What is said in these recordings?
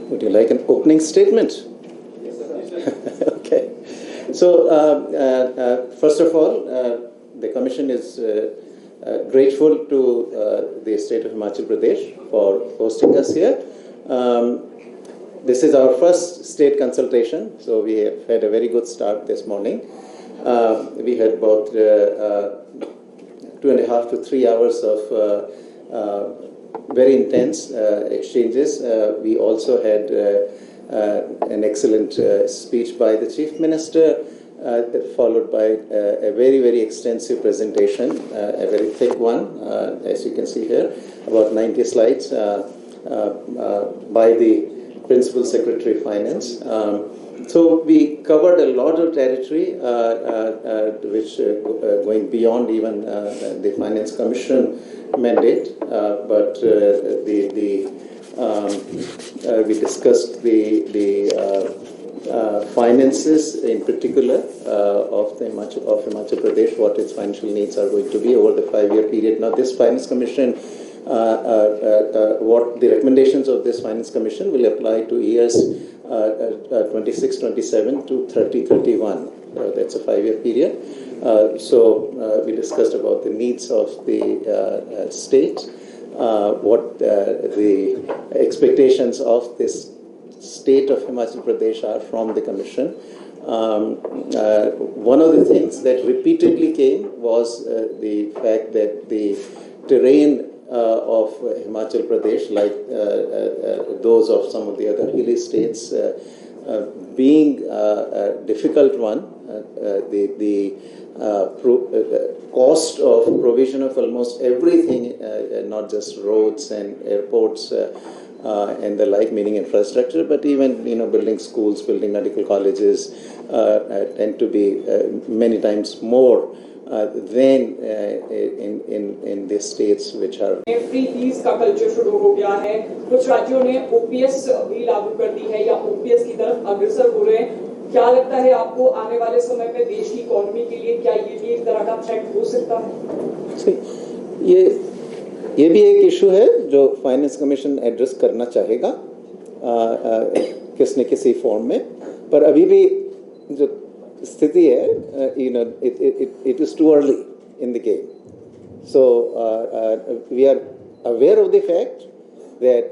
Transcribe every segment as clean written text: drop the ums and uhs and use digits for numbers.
Would you like an opening statement? Yes, sir. Okay. So, first of all, the Commission is grateful to the state of Himachal Pradesh for hosting us here. This is our first state consultation, so we have had a very good start this morning. We had about 2.5 to 3 hours of very intense exchanges. We also had an excellent speech by the Chief Minister, followed by a very, very extensive presentation, a very thick one, as you can see here, about 90 slides by the Principal Secretary of Finance. So we covered a lot of territory, which going beyond even the Finance Commission mandate, but we discussed the finances in particular of Himachal Pradesh, what its financial needs are going to be over the 5-year period. Now, this Finance Commission, what the recommendations of this Finance Commission will apply to years 26-27 to 30-31. That's a 5-year period. So we discussed about the needs of the state, what the expectations of this state of Himachal Pradesh are from the Commission. One of the things that repeatedly came was the fact that the terrain of Himachal Pradesh, like those of some of the other hilly states, being a difficult one, the cost of provision of almost everything, not just roads and airports and the like, meaning infrastructure, but even building schools, building medical colleges tend to be many times more than in the states which are. Free fees का culture शुरू हो गया है, कुछ राज्यों ने OPS भी लागू कर दी है या ओपीएस की तरफ अग्रसर हो रहे हैं. क्या लगता है आपको आने वाले समय में देश की इकोनॉमी के लिए क्या ये भी एक तरह का थ्रेट हो सकता है? ये भी एक इशू है जो फाइनेंस कमीशन एड्रेस करना चाहेगा किसी न किसी फॉर्म में, पर अभी भी जो स्थिति है, it is too early in the game. So we are aware of the fact that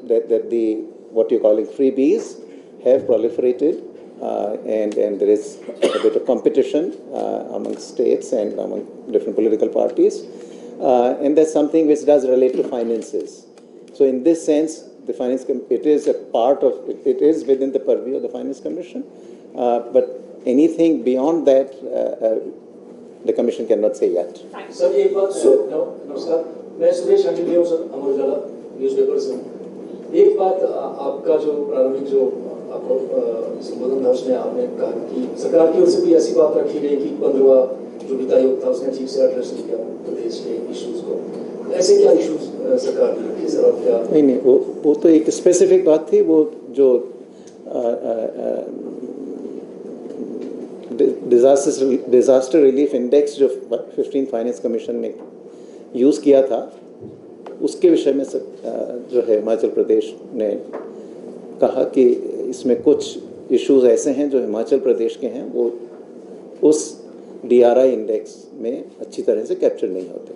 that the what you're calling freebies have proliferated, and there is a bit of competition among states and among different political parties, and that's something which does relate to finances. So in this sense, the it is a part of it is within the purview of the Finance Commission, but anything beyond that, the Commission cannot say yet. Sir एक बात नमस्कार, मैं सुरेश अंजलि हूँ sir, Amar Ujala newspaper से. एक बात आपका जो प्रारंभिक जो आपको संबोधन था उसमें आपने कहा कि सरकार की ओर से भी ऐसी बात रखी गई कि 15वां जो वित्त आयोग था उसने ठीक से एड्रेस नहीं किया प्रदेश के इश्यूज को. ऐसे क्या इश्यूज सरकार ने रखे सर, और क्या? नहीं, वो तो एक स्पेसिफिक बात थी. वो जो डिजास्टर रिलीफ इंडेक्स जो 15 फाइनेंस कमीशन ने यूज़ किया था, उसके विषय में जो है हिमाचल प्रदेश ने कहा कि इसमें कुछ इश्यूज ऐसे हैं जो हिमाचल प्रदेश के हैं, वो उस DRI इंडेक्स में अच्छी तरह से कैप्चर नहीं होते.